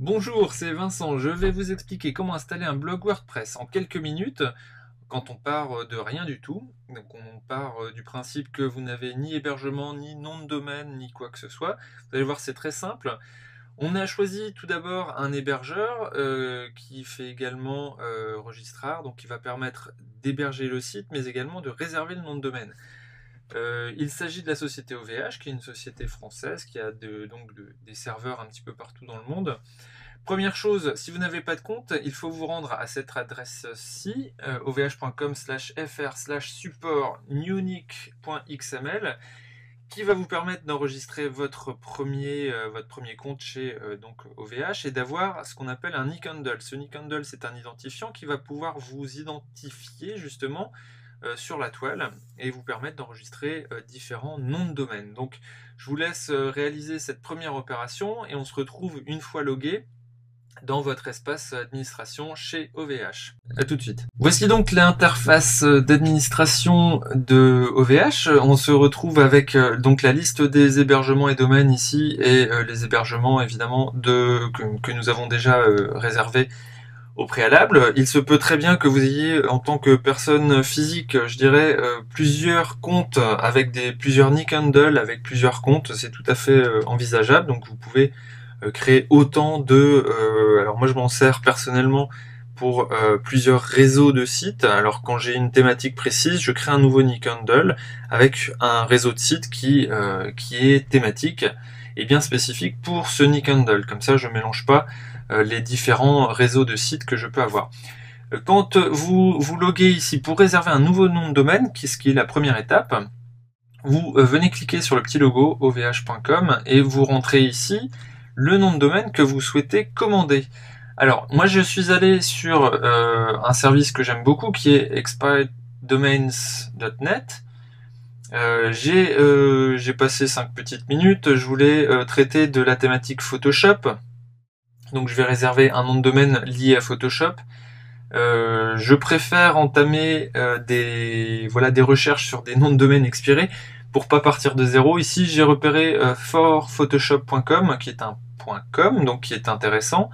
Bonjour, c'est Vincent. Je vais vous expliquer comment installer un blog WordPress en quelques minutes quand on part de rien du tout. Donc on part du principe que vous n'avez ni hébergement, ni nom de domaine, ni quoi que ce soit. Vous allez voir, c'est très simple. On a choisi tout d'abord un hébergeur qui fait également registrar, donc qui va permettre d'héberger le site, mais également de réserver le nom de domaine. Il s'agit de la société OVH, qui est une société française qui a des serveurs un petit peu partout dans le monde. Première chose, si vous n'avez pas de compte, il faut vous rendre à cette adresse-ci, ovh.com/fr/support unique.xml, qui va vous permettre d'enregistrer votre premier compte chez OVH et d'avoir ce qu'on appelle un nick handle. Ce nick handle, c'est un identifiant qui va pouvoir vous identifier justement sur la toile et vous permettre d'enregistrer différents noms de domaine. Donc je vous laisse réaliser cette première opération et on se retrouve une fois logué dans votre espace administration chez OVH. A tout de suite. Voici donc l'interface d'administration de OVH. On se retrouve avec donc la liste des hébergements et domaines ici et les hébergements évidemment que nous avons déjà réservés au préalable. Il se peut très bien que vous ayez, en tant que personne physique, je dirais, plusieurs comptes avec plusieurs nick handles, avec plusieurs comptes. C'est tout à fait envisageable. Donc vous pouvez créer autant alors moi je m'en sers personnellement pour plusieurs réseaux de sites. Alors quand j'ai une thématique précise, je crée un nouveau nick handle avec un réseau de sites qui est thématique et bien spécifique pour ce nick handle. Comme ça je mélange pas les différents réseaux de sites que je peux avoir. Quand vous loguez ici pour réserver un nouveau nom de domaine, ce qui est la première étape, vous venez cliquer sur le petit logo ovh.com et vous rentrez ici le nom de domaine que vous souhaitez commander. Alors, moi je suis allé sur un service que j'aime beaucoup qui est expireddomains.net. J'ai passé 5 petites minutes, je voulais traiter de la thématique Photoshop. Donc je vais réserver un nom de domaine lié à Photoshop. Je préfère entamer des recherches sur des noms de domaine expirés pour pas partir de zéro. Ici j'ai repéré forphotoshop.com qui est un .com, donc qui est intéressant,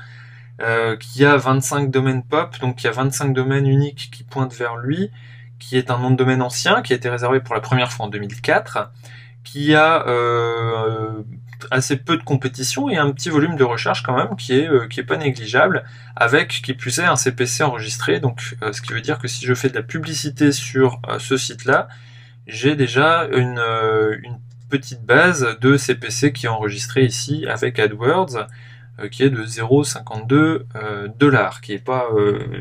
qui a 25 domaines pop, donc il y a 25 domaines uniques qui pointent vers lui, qui est un nom de domaine ancien, qui a été réservé pour la première fois en 2004, qui a assez peu de compétition et un petit volume de recherche quand même qui est pas négligeable, avec qui plus est un CPC enregistré, donc ce qui veut dire que si je fais de la publicité sur ce site-là, j'ai déjà une petite base de CPC qui est enregistrée ici avec AdWords, qui est de 0,52 $, qui est pas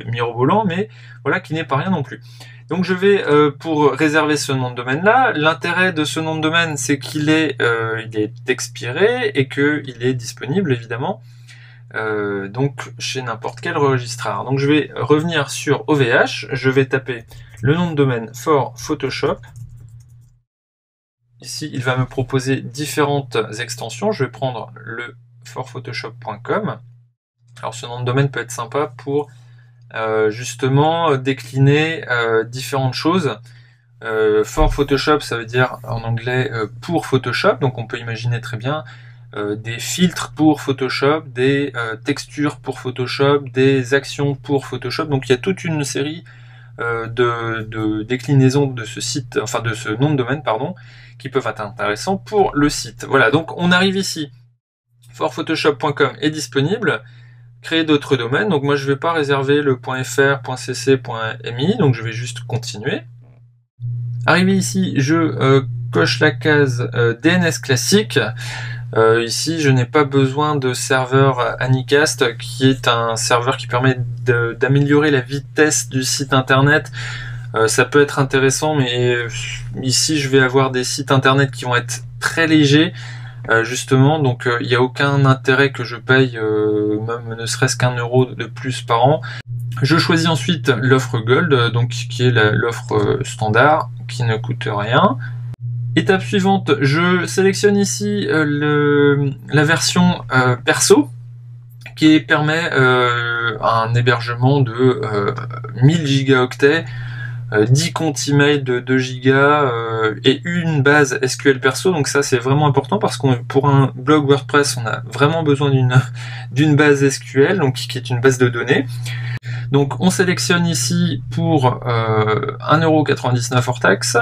mirobolant, mais voilà, qui n'est pas rien non plus. Donc je vais, pour réserver ce nom de domaine-là, l'intérêt de ce nom de domaine, c'est qu'il est expiré et qu'il est disponible, évidemment, donc chez n'importe quel registraire. Donc je vais revenir sur OVH, je vais taper le nom de domaine for Photoshop. Ici, il va me proposer différentes extensions. Je vais prendre le forphotoshop.com. Alors ce nom de domaine peut être sympa pour justement décliner différentes choses. For Photoshop, ça veut dire en anglais pour Photoshop, donc on peut imaginer très bien des filtres pour Photoshop, des textures pour Photoshop, des actions pour Photoshop. Donc il y a toute une série de déclinaisons de ce site, enfin de ce nom de domaine, pardon, qui peuvent être intéressants pour le site. Voilà, donc on arrive ici. forphotoshop.com est disponible. Créer d'autres domaines. Donc moi je vais pas réserver le .fr, .cc, .mi, donc je vais juste continuer. Arrivé ici, je coche la case DNS classique. Ici, je n'ai pas besoin de serveur Anycast, qui est un serveur qui permet d'améliorer la vitesse du site internet. Ça peut être intéressant, mais ici, je vais avoir des sites internet qui vont être très légers, justement, donc il n'y a aucun intérêt que je paye, même ne serait-ce qu'1 € de plus par an. Je choisis ensuite l'offre Gold, donc qui est l'offre standard, qui ne coûte rien. Étape suivante, je sélectionne ici la version perso, qui permet un hébergement de 1000 gigaoctets 10 comptes email de 2 gigas et une base SQL perso. Donc ça c'est vraiment important parce que pour un blog WordPress on a vraiment besoin d'une base SQL, donc qui est une base de données. Donc on sélectionne ici pour 1,99€ hors taxe.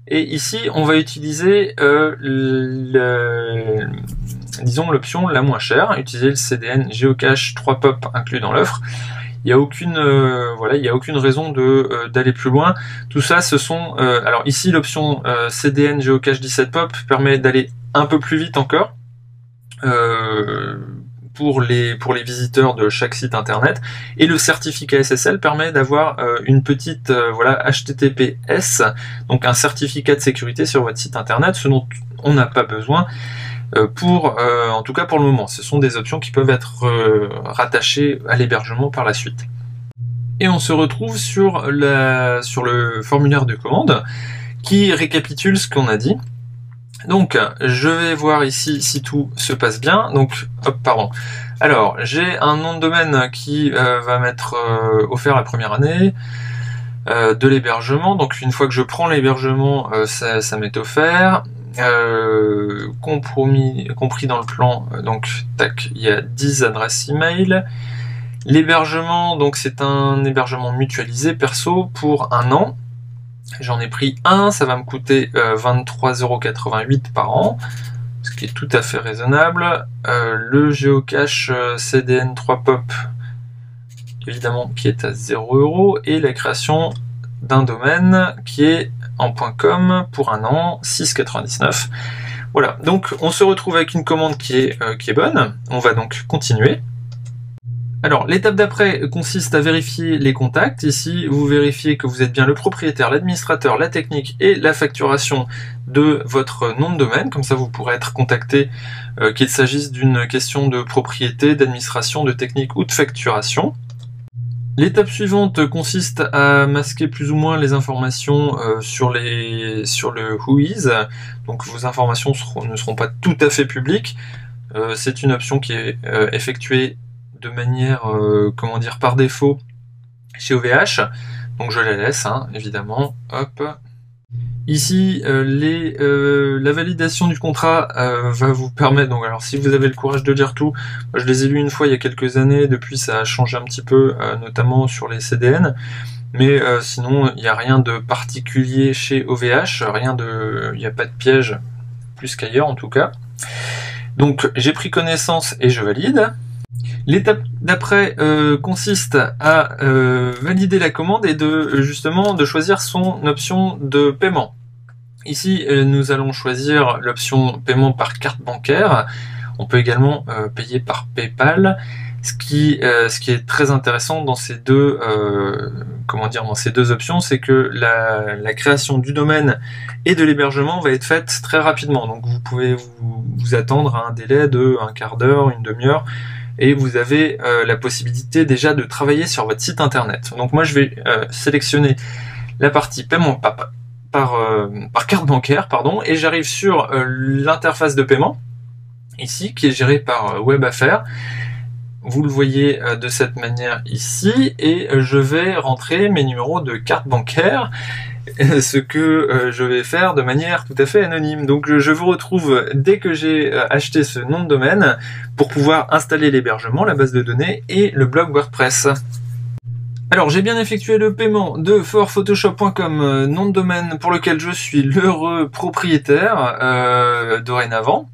Et ici, on va utiliser disons l'option la moins chère, utiliser le CDN Geocache 3 POP inclus dans l'offre. Il n'y a aucune il y a aucune raison d'aller plus loin. Tout ça, ce sont alors ici l'option CDN Geocache 17 POP permet d'aller un peu plus vite encore. Pour les visiteurs de chaque site internet, et le certificat SSL permet d'avoir une petite HTTPS, donc un certificat de sécurité sur votre site internet, ce dont on n'a pas besoin en tout cas pour le moment. Ce sont des options qui peuvent être rattachées à l'hébergement par la suite. Et on se retrouve sur le formulaire de commande qui récapitule ce qu'on a dit. Donc, je vais voir ici si tout se passe bien. Donc, hop, pardon. Alors, j'ai un nom de domaine qui va m'être offert la première année de l'hébergement. Donc, une fois que je prends l'hébergement, ça m'est offert. Compris dans le plan, donc, tac, il y a 10 adresses email. L'hébergement, donc, c'est un hébergement mutualisé perso pour 1 an. J'en ai pris un, ça va me coûter 23,88€ par an, ce qui est tout à fait raisonnable. Le géocache CDN 3 POP, évidemment, qui est à 0€, et la création d'un domaine qui est en .com pour 1 an, 6,99€. Voilà, donc on se retrouve avec une commande qui est bonne. On va donc continuer. Alors, l'étape d'après consiste à vérifier les contacts. Ici, vous vérifiez que vous êtes bien le propriétaire, l'administrateur, la technique et la facturation de votre nom de domaine. Comme ça, vous pourrez être contacté, qu'il s'agisse d'une question de propriété, d'administration, de technique ou de facturation. L'étape suivante consiste à masquer plus ou moins les informations sur le Whois. Donc, vos informations ne seront pas tout à fait publiques. C'est une option qui est effectuée de manière, par défaut chez OVH, donc je la laisse, évidemment, hop. Ici, la validation du contrat va vous permettre, donc alors si vous avez le courage de lire tout, moi, je les ai lus une fois il y a quelques années, depuis ça a changé un petit peu, notamment sur les CDN, mais sinon il n'y a rien de particulier chez OVH, il n'y a pas de piège, plus qu'ailleurs en tout cas. Donc j'ai pris connaissance et je valide. L'étape d'après consiste à valider la commande et de choisir son option de paiement. Ici, nous allons choisir l'option paiement par carte bancaire. On peut également payer par PayPal. Ce qui est très intéressant dans ces deux options, c'est que la création du domaine et de l'hébergement va être faite très rapidement. Donc vous pouvez vous attendre à un délai de un quart d'heure, une demi-heure, et vous avez la possibilité déjà de travailler sur votre site internet. Donc moi je vais sélectionner la partie paiement par carte bancaire, et j'arrive sur l'interface de paiement, ici, qui est gérée par Web Affaires. Vous le voyez de cette manière ici, et je vais rentrer mes numéros de carte bancaire, ce que je vais faire de manière tout à fait anonyme. Donc je vous retrouve dès que j'ai acheté ce nom de domaine pour pouvoir installer l'hébergement, la base de données et le blog WordPress. Alors j'ai bien effectué le paiement de forphotoshop.com, nom de domaine pour lequel je suis l'heureux propriétaire dorénavant.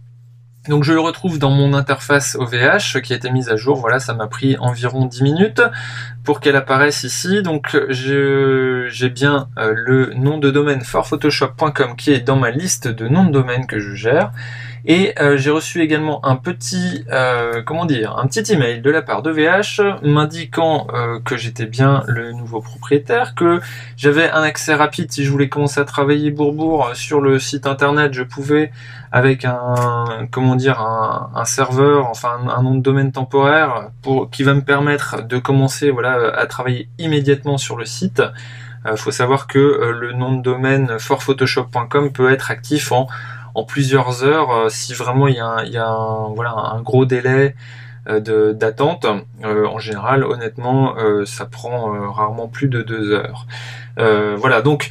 Donc je le retrouve dans mon interface OVH qui a été mise à jour. Voilà, ça m'a pris environ 10 minutes pour qu'elle apparaisse ici. Donc j'ai bien le nom de domaine forphotoshop.com qui est dans ma liste de noms de domaine que je gère. Et j'ai reçu également un petit email de la part d'OVH m'indiquant que j'étais bien le nouveau propriétaire, que j'avais un accès rapide si je voulais commencer à travailler bourbourg sur le site internet. Je pouvais, avec un serveur, enfin un nom de domaine temporaire qui va me permettre de commencer à travailler immédiatement sur le site. Faut savoir que le nom de domaine forphotoshop.com peut être actif en plusieurs heures si vraiment il y a un gros délai d'attente. En général, honnêtement, ça prend rarement plus de 2 heures. Voilà, donc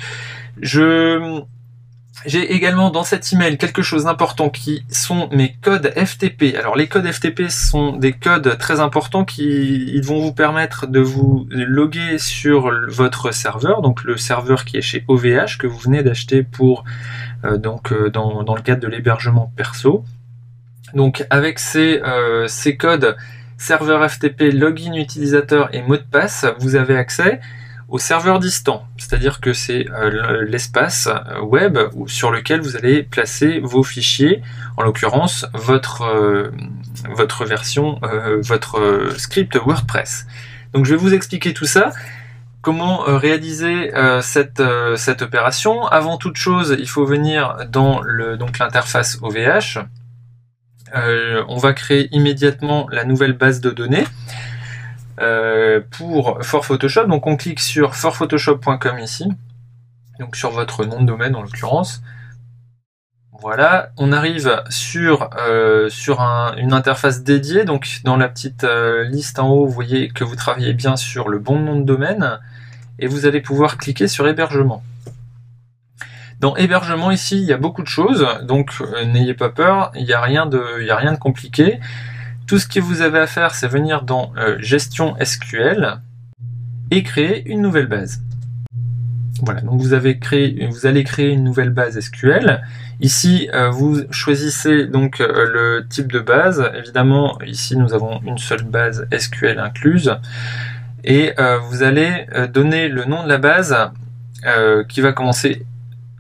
j'ai également dans cet email quelque chose d'important qui sont mes codes FTP. Alors les codes FTP sont des codes très importants qui vont vous permettre de vous loguer sur votre serveur, donc le serveur qui est chez OVH que vous venez d'acheter pour dans le cadre de l'hébergement perso. Donc avec ces codes serveur FTP, login utilisateur et mot de passe, vous avez accès au serveur distant, c'est-à-dire que c'est l'espace web sur lequel vous allez placer vos fichiers, en l'occurrence votre version, votre script WordPress. Donc je vais vous expliquer tout ça, comment réaliser cette opération. Avant toute chose, il faut venir dans l'interface OVH. On va créer immédiatement la nouvelle base de données. Pour For Photoshop, donc on clique sur forphotoshop.com ici, donc sur votre nom de domaine en l'occurrence. Voilà, on arrive sur une interface dédiée, donc dans la petite liste en haut, vous voyez que vous travaillez bien sur le bon nom de domaine, et vous allez pouvoir cliquer sur hébergement. Dans hébergement ici, il y a beaucoup de choses, donc n'ayez pas peur, il n'y a rien de compliqué. Tout ce que vous avez à faire, c'est venir dans gestion SQL et créer une nouvelle base. Voilà, donc vous allez créer une nouvelle base SQL. Ici, vous choisissez donc le type de base. Évidemment, ici nous avons une seule base SQL incluse. Et vous allez donner le nom de la base qui va commencer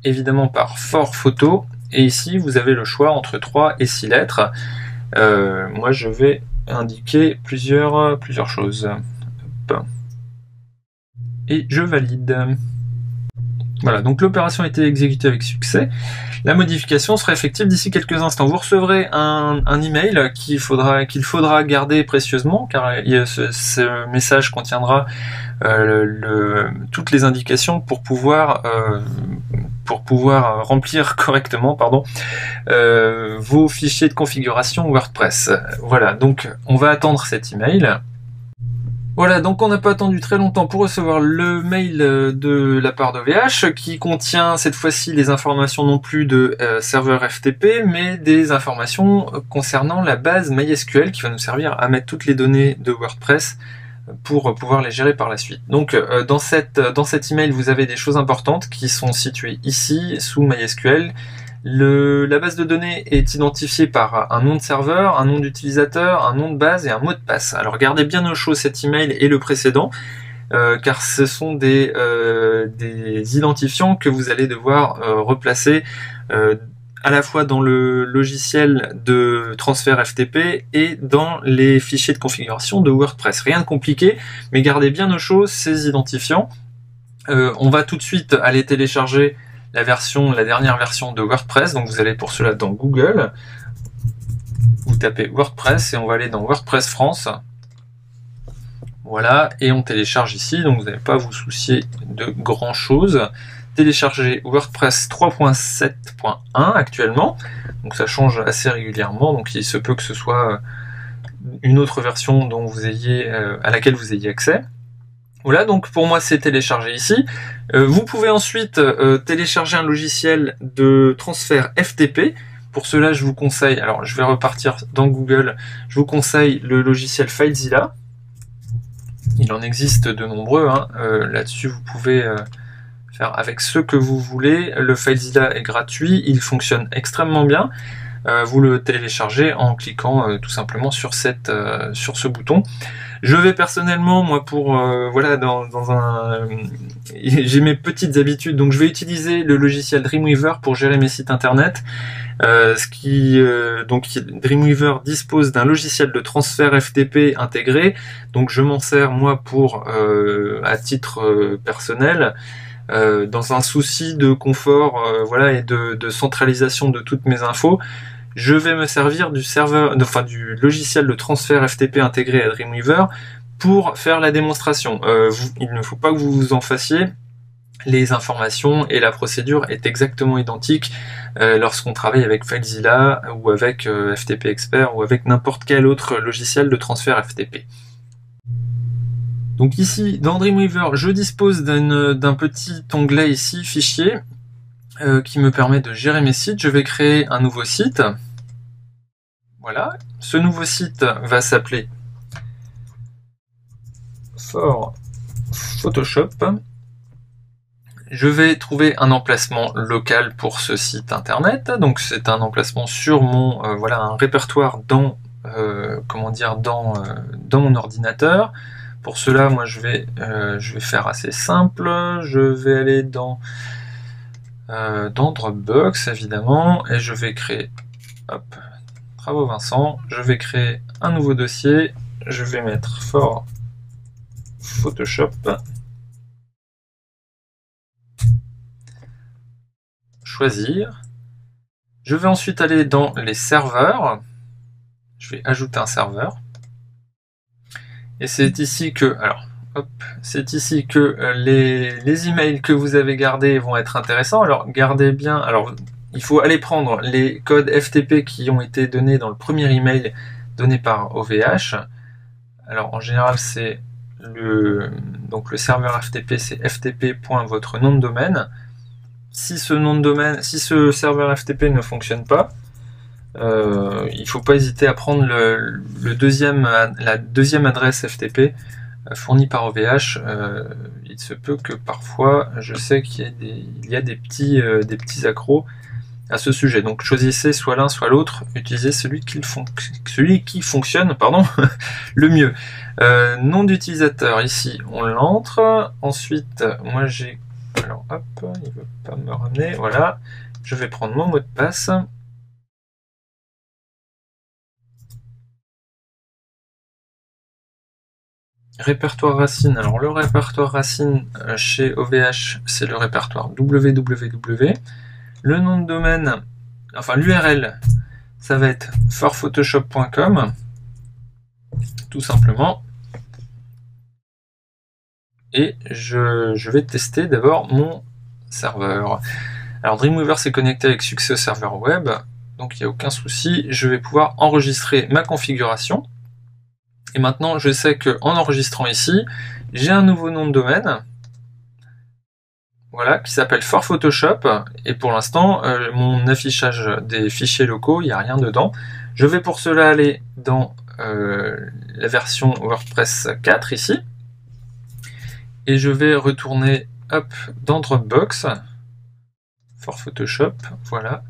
évidemment par For Photo. Et ici, vous avez le choix entre 3 et 6 lettres. Moi je vais indiquer plusieurs choses. Hop. Et je valide. Voilà, donc l'opération a été exécutée avec succès. La modification sera effective d'ici quelques instants. Vous recevrez un email qu'il faudra garder précieusement, car ce message contiendra toutes les indications pour pouvoir remplir correctement vos fichiers de configuration WordPress. Voilà, donc on va attendre cet email. Voilà, donc on n'a pas attendu très longtemps pour recevoir le mail de la part d'OVH qui contient cette fois-ci les informations non plus de serveur FTP, mais des informations concernant la base MySQL qui va nous servir à mettre toutes les données de WordPress pour pouvoir les gérer par la suite. Donc dans cet email, vous avez des choses importantes qui sont situées ici sous MySQL. La base de données est identifiée par un nom de serveur, un nom d'utilisateur, un nom de base et un mot de passe. Alors gardez bien au chaud cet email et le précédent, car ce sont des identifiants que vous allez devoir replacer à la fois dans le logiciel de transfert FTP et dans les fichiers de configuration de WordPress. Rien de compliqué, mais gardez bien au chaud ces identifiants. On va tout de suite aller télécharger la dernière version de WordPress. Donc vous allez pour cela dans Google, vous tapez WordPress et on va aller dans WordPress France. Voilà, et on télécharge ici, donc vous n'allez pas à vous soucier de grand chose. Télécharger WordPress 3.7.1 actuellement, donc ça change assez régulièrement, donc il se peut que ce soit une autre version dont à laquelle vous ayez accès. Voilà, donc pour moi c'est téléchargé ici. Vous pouvez ensuite télécharger un logiciel de transfert FTP. Pour cela, je vous conseille, alors je vais repartir dans Google, je vous conseille le logiciel FileZilla. Il en existe de nombreux, hein. Là-dessus vous pouvez faire avec ce que vous voulez. Le FileZilla est gratuit, il fonctionne extrêmement bien. Vous le téléchargez en cliquant tout simplement sur ce bouton. Je vais personnellement, moi, j'ai mes petites habitudes, donc je vais utiliser le logiciel Dreamweaver pour gérer mes sites internet. Dreamweaver dispose d'un logiciel de transfert FTP intégré, donc je m'en sers moi à titre personnel. Dans un souci de confort et de centralisation de toutes mes infos, je vais me servir du logiciel de transfert FTP intégré à Dreamweaver pour faire la démonstration. Il ne faut pas que vous vous en fassiez. Les informations et la procédure est exactement identique lorsqu'on travaille avec FileZilla ou avec FTP Expert ou avec n'importe quel autre logiciel de transfert FTP. Donc ici, dans Dreamweaver, je dispose d'un petit onglet ici, fichier, qui me permet de gérer mes sites. Je vais créer un nouveau site. Voilà. Ce nouveau site va s'appeler For Photoshop. Je vais trouver un emplacement local pour ce site internet. Donc c'est un emplacement sur mon voilà, un répertoire dans dans mon ordinateur. Pour cela, moi je vais faire assez simple. Je vais aller dans Dropbox évidemment et je vais créer Travaux Vincent. Je vais créer un nouveau dossier. Je vais mettre For Photoshop. Choisir. Je vais ensuite aller dans les serveurs. Je vais ajouter un serveur. Et c'est ici que, c'est ici que les emails que vous avez gardés vont être intéressants. Alors gardez bien. Alors il faut aller prendre les codes FTP qui ont été donnés dans le premier email donné par OVH. Alors en général c'est le serveur FTP, c'est ftp.votre nom de domaine. Si ce serveur FTP ne fonctionne pas, il ne faut pas hésiter à prendre la deuxième adresse FTP fournie par OVH. Il se peut que parfois, je sais qu'il y a des petits accros à ce sujet. Donc choisissez soit l'un soit l'autre, utilisez celui qui fonctionne le mieux. Nom d'utilisateur, ici on l'entre. Ensuite, moi j'ai... Alors hop, il ne veut pas me ramener, voilà. Je vais prendre mon mot de passe. Répertoire racine. Alors le répertoire racine chez OVH, c'est le répertoire www. Le nom de domaine, enfin l'URL, ça va être forphotoshop.com, tout simplement. Et je vais tester d'abord mon serveur. Alors Dreamweaver s'est connecté avec succès au serveur web, donc il n'y a aucun souci. Je vais pouvoir enregistrer ma configuration. Et maintenant, je sais qu'en enregistrant ici, j'ai un nouveau nom de domaine, voilà, qui s'appelle For Photoshop. Et pour l'instant, mon affichage des fichiers locaux, il n'y a rien dedans. Je vais pour cela aller dans la version WordPress 4 ici. Et je vais retourner dans Dropbox, For Photoshop, voilà.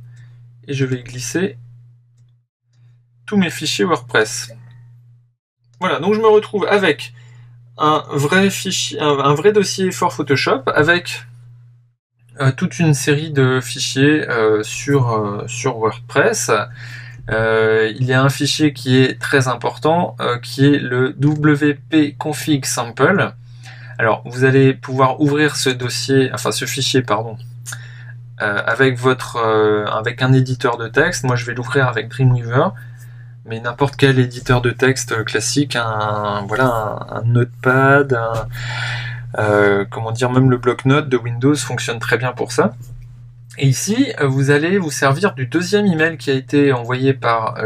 Et je vais glisser tous mes fichiers WordPress. Voilà, donc je me retrouve avec un vrai dossier For Photoshop avec toute une série de fichiers sur WordPress. Il y a un fichier qui est très important, qui est le wp-config sample. Alors, vous allez pouvoir ouvrir ce fichier, avec un éditeur de texte. Moi, je vais l'ouvrir avec Dreamweaver. Mais n'importe quel éditeur de texte classique, un notepad, même le bloc-notes de Windows fonctionne très bien pour ça. Et ici, vous allez vous servir du deuxième email qui a été envoyé par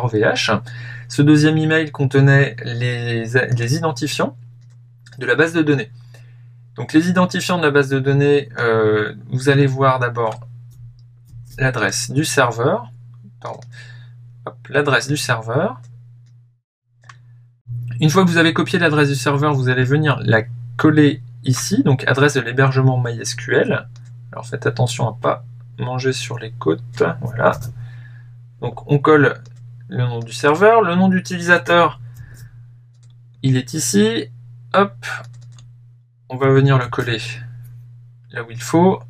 OVH. Ce deuxième email contenait les identifiants de la base de données. Donc les identifiants de la base de données, vous allez voir d'abord l'adresse du serveur. L'adresse du serveur. Une fois que vous avez copié l'adresse du serveur, vous allez venir la coller ici, donc adresse de l'hébergement MySQL. Alors faites attention à ne pas manger sur les côtes. Voilà. Donc on colle le nom du serveur, le nom d'utilisateur, il est ici. Hop, on va venir le coller là où il faut.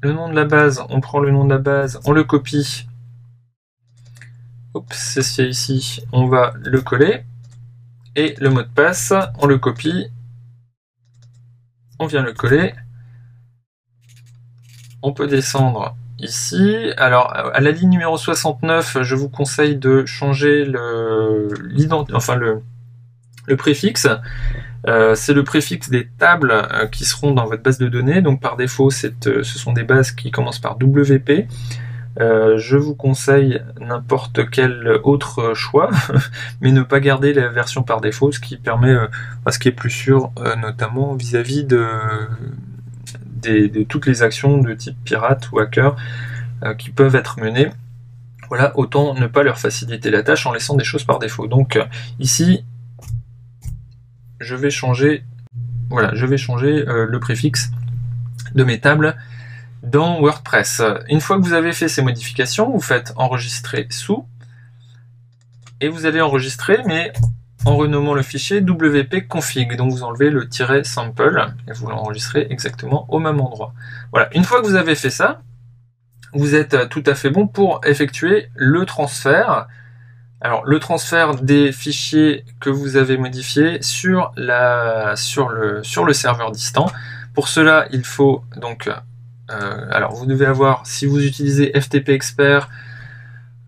Le nom de la base, on prend le nom de la base, on le copie. C'est ici, on va le coller. Et le mot de passe, on le copie. On vient le coller. On peut descendre ici. Alors, à la ligne numéro 69, je vous conseille de changer le préfixe. C'est le préfixe des tables qui seront dans votre base de données. Donc, par défaut, ce sont des bases qui commencent par WP. Je vous conseille n'importe quel autre choix, mais ne pas garder la version par défaut, ce qui permet, ce qui est plus sûr, notamment vis-à-vis de toutes les actions de type pirate ou hacker qui peuvent être menées. Voilà, autant ne pas leur faciliter la tâche en laissant des choses par défaut. Donc ici, je vais changer le préfixe de mes tables dans WordPress. Une fois que vous avez fait ces modifications, vous faites enregistrer sous et vous allez enregistrer, mais en renommant le fichier wp-config. Donc vous enlevez le -sample et vous l'enregistrez exactement au même endroit. Voilà, une fois que vous avez fait ça, vous êtes tout à fait bon pour effectuer le transfert. Alors le transfert des fichiers que vous avez modifiés sur le serveur distant. Pour cela, il faut donc alors vous devez avoir, si vous utilisez FTP Expert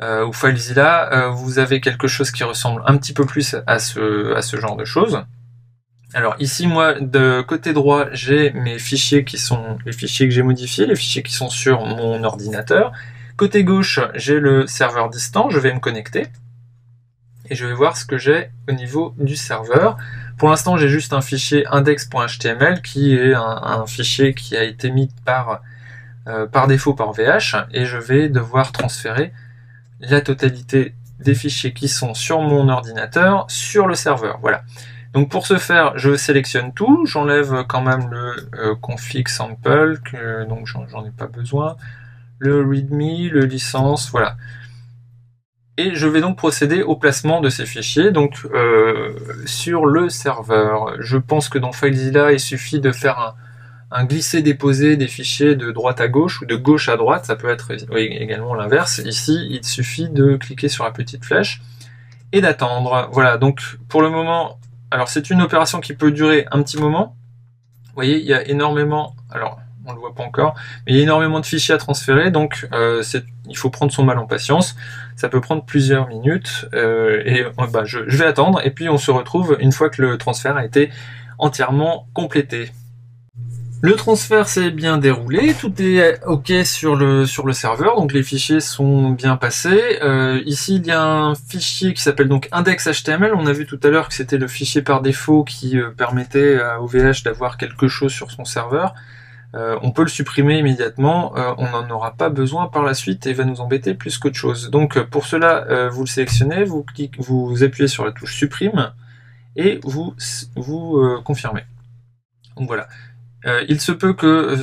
ou FileZilla, vous avez quelque chose qui ressemble un petit peu plus à ce genre de choses. Alors ici, moi, de côté droit, j'ai mes fichiers qui sont les fichiers que j'ai modifiés, les fichiers qui sont sur mon ordinateur. Côté gauche, j'ai le serveur distant, je vais me connecter et je vais voir ce que j'ai au niveau du serveur. Pour l'instant, j'ai juste un fichier index.html qui est un fichier qui a été mis par défaut par VH, et je vais devoir transférer la totalité des fichiers qui sont sur mon ordinateur sur le serveur. Voilà. Donc pour ce faire, je sélectionne tout, j'enlève quand même le config sample, donc j'en ai pas besoin, le readme, le licence, voilà. Et je vais donc procéder au placement de ces fichiers donc sur le serveur. Je pense que dans FileZilla, il suffit de faire un glisser-déposer des fichiers de droite à gauche ou de gauche à droite, ça peut être également l'inverse. Ici, il suffit de cliquer sur la petite flèche et d'attendre. Voilà, donc pour le moment, alors c'est une opération qui peut durer un petit moment. Vous voyez, il y a énormément, alors on le voit pas encore, mais il y a énormément de fichiers à transférer, donc il faut prendre son mal en patience. Ça peut prendre plusieurs minutes, je vais attendre, et puis on se retrouve une fois que le transfert a été entièrement complété. Le transfert s'est bien déroulé, tout est OK sur le serveur, donc les fichiers sont bien passés. Ici, il y a un fichier qui s'appelle donc index.html. On a vu tout à l'heure que c'était le fichier par défaut qui permettait à OVH d'avoir quelque chose sur son serveur. On peut le supprimer immédiatement, on n'en aura pas besoin par la suite et va nous embêter plus qu'autre chose. Donc pour cela, vous le sélectionnez, vous appuyez sur la touche supprime et vous confirmez. Donc voilà. Il se peut que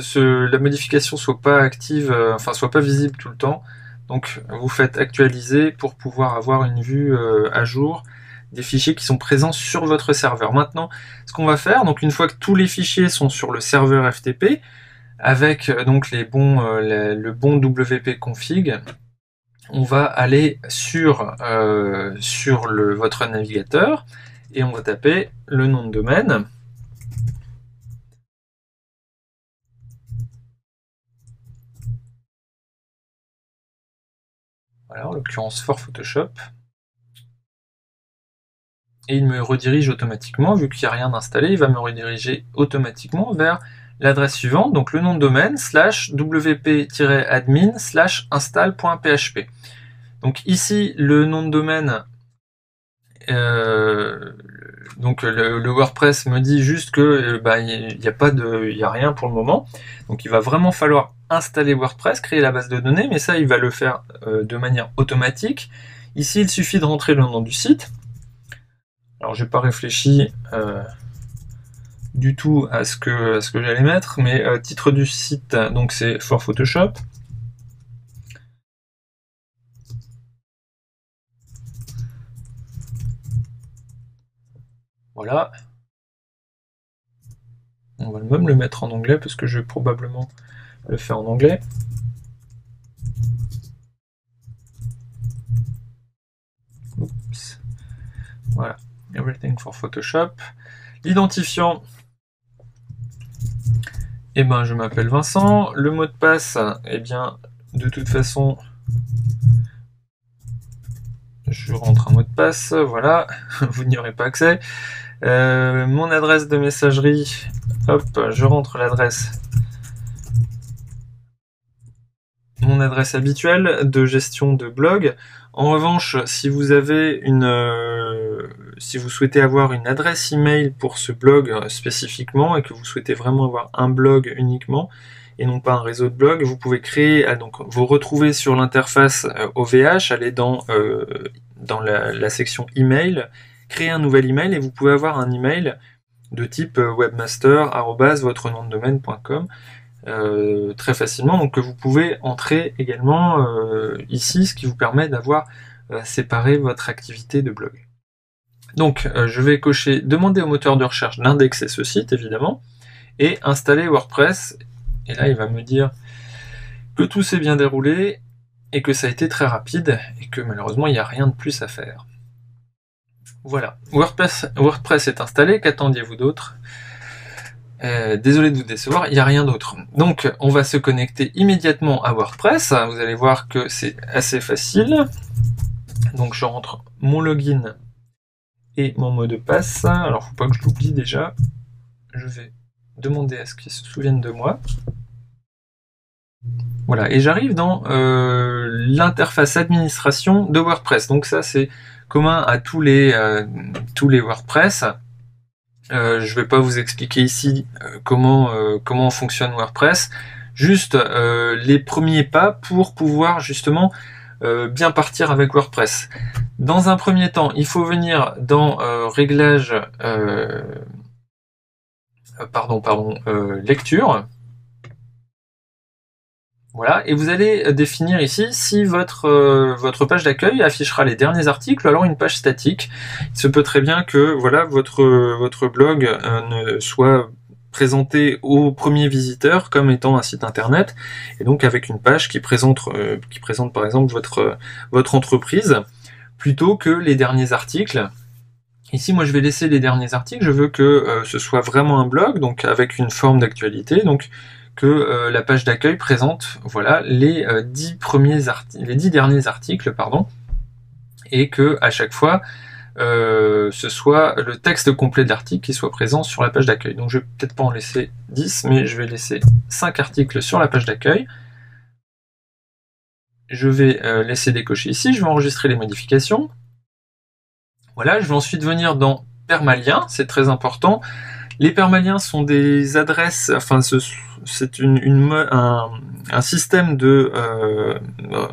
la modification soit pas active, soit pas visible tout le temps. Donc vous faites actualiser pour pouvoir avoir une vue à jour des fichiers qui sont présents sur votre serveur. Maintenant, ce qu'on va faire, donc une fois que tous les fichiers sont sur le serveur FTP, avec donc le bon WP config, on va aller sur votre navigateur et on va taper le nom de domaine. Voilà, en l'occurrence For Photoshop. Et il me redirige automatiquement, vu qu'il n'y a rien d'installé, il va me rediriger automatiquement vers l'adresse suivante, donc le nom de domaine /wp-admin/install.php. Donc ici, le nom de domaine, donc le WordPress me dit juste que il y a rien pour le moment. Donc il va vraiment falloir installer WordPress, créer la base de données, mais ça il va le faire de manière automatique. Ici il suffit de rentrer le nom du site. Alors j'ai pas réfléchi du tout à ce que j'allais mettre, mais titre du site, donc c'est For Photoshop. Voilà. On va même le mettre en anglais parce que je vais probablement le faire en anglais. Oups. Voilà. Everything for Photoshop. L'identifiant, je m'appelle Vincent. Le mot de passe, de toute façon, je rentre un mot de passe, voilà, vous n'y aurez pas accès. Mon adresse de messagerie, hop, je rentre l'adresse mon adresse habituelle de gestion de blog. En revanche, si vous avez si vous souhaitez avoir une adresse email pour ce blog spécifiquement et que vous souhaitez vraiment avoir un blog uniquement et non pas un réseau de blogs, vous pouvez créer, donc vous retrouvez sur l'interface OVH, allez dans la section email, créer un nouvel email et vous pouvez avoir un email de type webmaster@votrenomdedomaine.com très facilement, donc que vous pouvez entrer également ici, ce qui vous permet d'avoir séparé votre activité de blog. Donc je vais cocher demander au moteur de recherche d'indexer ce site évidemment et installer WordPress, et là il va me dire que tout s'est bien déroulé et que ça a été très rapide et que malheureusement il n'y a rien de plus à faire. Voilà, WordPress est installé, qu'attendiez-vous d'autre? Désolé de vous décevoir, il n'y a rien d'autre. Donc on va se connecter immédiatement à WordPress, vous allez voir que c'est assez facile. Donc je rentre mon login et mon mot de passe, alors faut pas que je l'oublie déjà, je vais demander à ce qu'il se souvienne de moi. Voilà, et j'arrive dans l'interface administration de WordPress, donc ça c'est commun à tous les WordPress. Je vais pas vous expliquer ici comment fonctionne WordPress, juste les premiers pas pour pouvoir justement bien partir avec WordPress. Dans un premier temps, il faut venir dans réglages lecture. Voilà, et vous allez définir ici si votre page d'accueil affichera les derniers articles, alors une page statique. Il se peut très bien que voilà votre blog ne soit présenté au premier visiteur comme étant un site internet, et donc avec une page qui présente par exemple votre entreprise plutôt que les derniers articles. Ici, moi, je vais laisser les derniers articles. Je veux que ce soit vraiment un blog, donc avec une forme d'actualité, donc que la page d'accueil présente, voilà, les 10 derniers articles, pardon, et que à chaque fois, ce soit le texte complet de l'article qui soit présent sur la page d'accueil. Donc, je vais peut-être pas en laisser 10, mais je vais laisser 5 articles sur la page d'accueil. Je vais laisser décocher ici. Je vais enregistrer les modifications. Voilà, je vais ensuite venir dans permalien, c'est très important. Les permaliens sont des adresses, enfin c'est un système de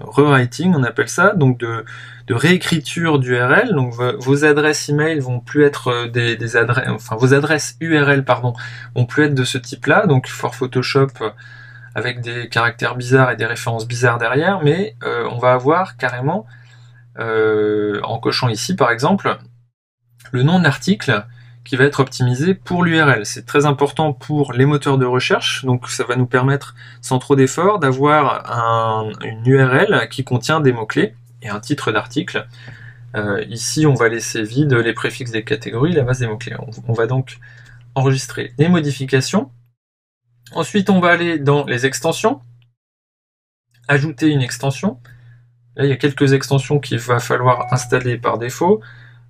rewriting, on appelle ça, donc de réécriture d'URL. Donc vos adresses email vont plus être des adresses, enfin vos adresses URL pardon, vont plus être de ce type-là, donc for Photoshop avec des caractères bizarres et des références bizarres derrière, mais on va avoir carrément en cochant ici par exemple le nom de l'article qui va être optimisé pour l'URL. C'est très important pour les moteurs de recherche, donc ça va nous permettre sans trop d'efforts d'avoir une URL qui contient des mots-clés et un titre d'article. Ici on va laisser vide les préfixes des catégories, la base des mots-clés. On va donc enregistrer les modifications. Ensuite on va aller dans les extensions, ajouter une extension. Là il y a quelques extensions qu'il va falloir installer par défaut.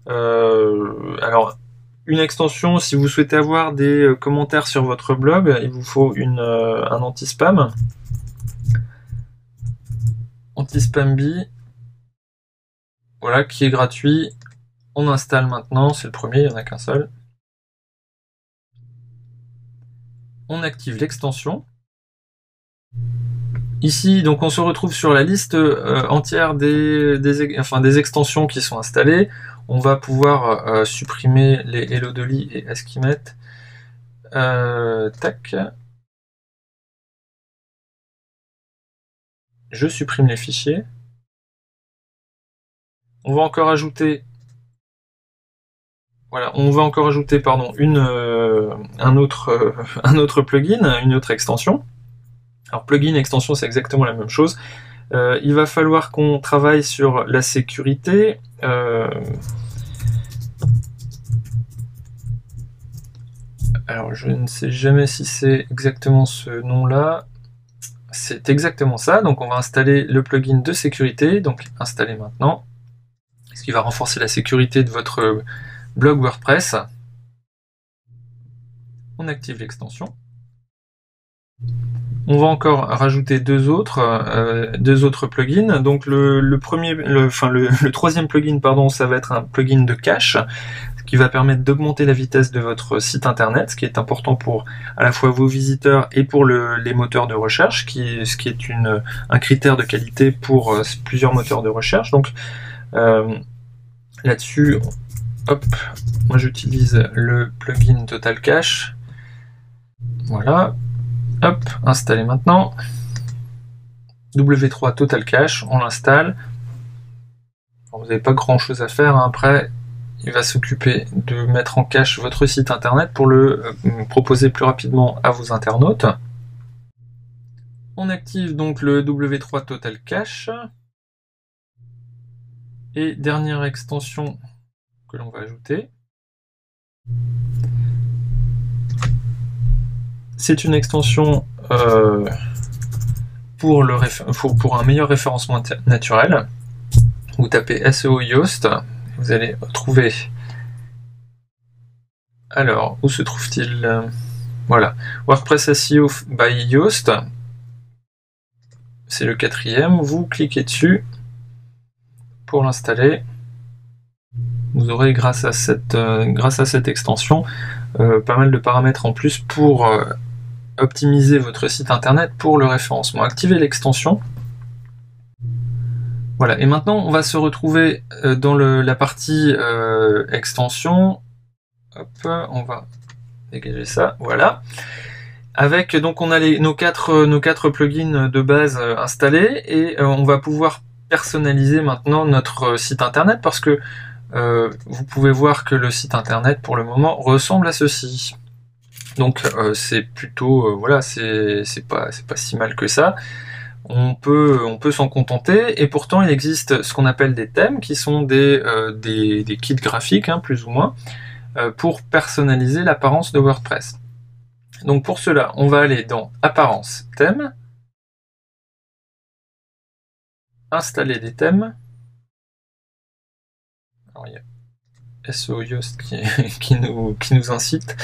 Alors une extension, si vous souhaitez avoir des commentaires sur votre blog, il vous faut un anti-spam. Anti-spambi, voilà, qui est gratuit. On installe maintenant, c'est le premier, il n'y en a qu'un seul. On active l'extension. Ici, donc on se retrouve sur la liste entière des extensions qui sont installées. On va pouvoir supprimer les Hello Dolly et Esquimet. Tac. Je supprime les fichiers. On va encore ajouter, voilà, pardon, un autre plugin, une autre extension. Alors plugin, extension, c'est exactement la même chose. Il va falloir qu'on travaille sur la sécurité. Alors je ne sais jamais si c'est exactement ce nom-là. C'est exactement ça. Donc on va installer le plugin de sécurité. Donc installer maintenant. Ce qui va renforcer la sécurité de votre blog WordPress. On active l'extension. On va encore rajouter deux autres plugins. Donc le troisième plugin, pardon, ça va être un plugin de cache qui va permettre d'augmenter la vitesse de votre site internet, ce qui est important pour à la fois vos visiteurs et pour les moteurs de recherche, ce qui est un critère de qualité pour plusieurs moteurs de recherche. Donc là-dessus, hop, moi j'utilise le plugin Total Cache. Voilà. Hop, installer maintenant. W3 Total Cache, on l'installe. Vous n'avez pas grand chose à faire, hein. Après, il va s'occuper de mettre en cache votre site internet pour le proposer plus rapidement à vos internautes. On active donc le W3 Total Cache. Et dernière extension que l'on va ajouter. C'est une extension pour un meilleur référencement naturel. Vous tapez SEO Yoast, vous allez trouver. Alors, où se trouve-t-il? Voilà, WordPress SEO by Yoast. C'est le quatrième. Vous cliquez dessus pour l'installer. Vous aurez grâce à cette extension pas mal de paramètres en plus pour optimiser votre site internet pour le référencement. Activez l'extension. Voilà, et maintenant on va se retrouver dans la partie extension. Hop, on va dégager ça, voilà. Avec donc on a nos quatre plugins de base installés et on va pouvoir personnaliser maintenant notre site internet parce que vous pouvez voir que le site internet pour le moment ressemble à ceci. Donc c'est plutôt voilà, c'est pas si mal que ça. On peut s'en contenter et pourtant il existe ce qu'on appelle des thèmes qui sont des kits graphiques hein, plus ou moins pour personnaliser l'apparence de WordPress. Donc pour cela, on va aller dans Apparence thème, installer des thèmes. Alors, il y a SEO Yoast qui nous incite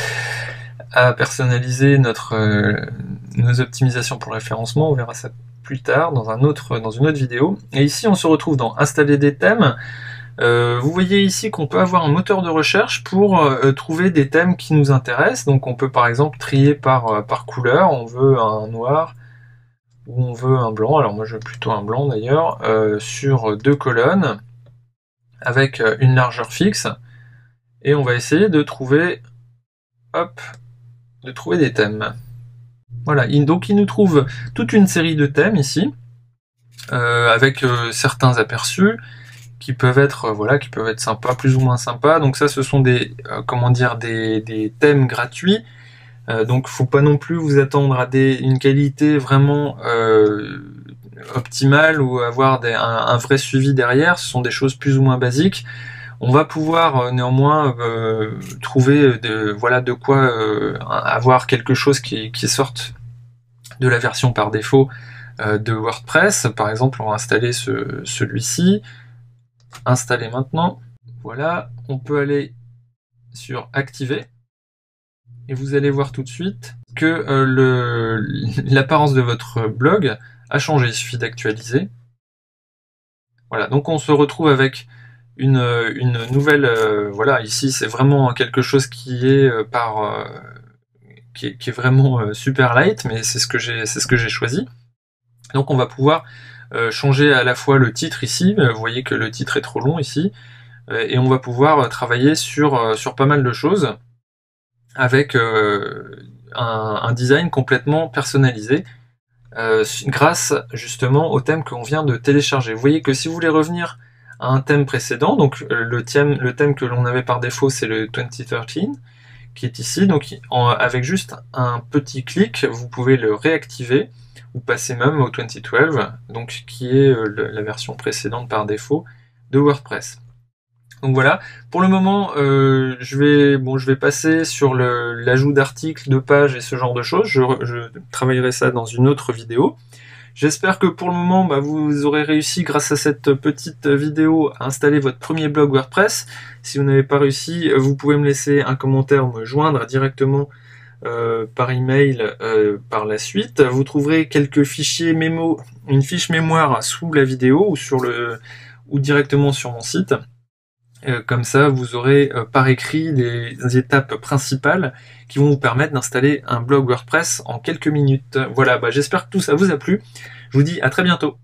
à personnaliser nos optimisations pour le référencement. On verra ça plus tard dans une autre vidéo. Et ici, on se retrouve dans Installer des thèmes. Vous voyez ici qu'on peut avoir un moteur de recherche pour trouver des thèmes qui nous intéressent. Donc on peut par exemple trier par couleur. On veut un noir ou on veut un blanc. Alors moi je veux plutôt un blanc d'ailleurs. Sur 2 colonnes avec une largeur fixe. Et on va essayer de trouver des thèmes. Voilà, donc il nous trouve toute une série de thèmes ici, avec certains aperçus qui peuvent être sympas, plus ou moins sympas. Donc ça, ce sont des thèmes gratuits. Donc faut pas non plus vous attendre à une qualité vraiment optimale ou avoir un vrai suivi derrière. Ce sont des choses plus ou moins basiques. On va pouvoir néanmoins trouver de quoi avoir quelque chose qui sorte de la version par défaut de WordPress. Par exemple, on va installer celui-ci. Installer maintenant. Voilà, on peut aller sur Activer. Et vous allez voir tout de suite que l'apparence de votre blog a changé. Il suffit d'actualiser. Voilà, donc on se retrouve avec une nouvelle. Voilà, ici c'est vraiment quelque chose qui est qui est vraiment super light, mais c'est ce que j'ai choisi. Donc on va pouvoir changer à la fois le titre ici. Vous voyez que le titre est trop long ici, et on va pouvoir travailler sur pas mal de choses avec un design complètement personnalisé. Grâce justement au thème qu'on vient de télécharger. Vous voyez que si vous voulez revenir à un thème précédent, donc le thème que l'on avait par défaut, c'est le 2013 qui est ici, donc avec juste un petit clic, vous pouvez le réactiver ou passer même au 2012, donc qui est la version précédente par défaut de WordPress. Donc voilà, pour le moment, je vais passer sur l'ajout d'articles, de pages et ce genre de choses. Je travaillerai ça dans une autre vidéo. J'espère que pour le moment, vous aurez réussi, grâce à cette petite vidéo, à installer votre premier blog WordPress. Si vous n'avez pas réussi, vous pouvez me laisser un commentaire ou me joindre directement par email par la suite. Vous trouverez quelques fichiers mémo, une fiche mémoire sous la vidéo ou directement sur mon site. Comme ça, vous aurez par écrit les étapes principales qui vont vous permettre d'installer un blog WordPress en quelques minutes. Voilà, j'espère que tout ça vous a plu. Je vous dis à très bientôt.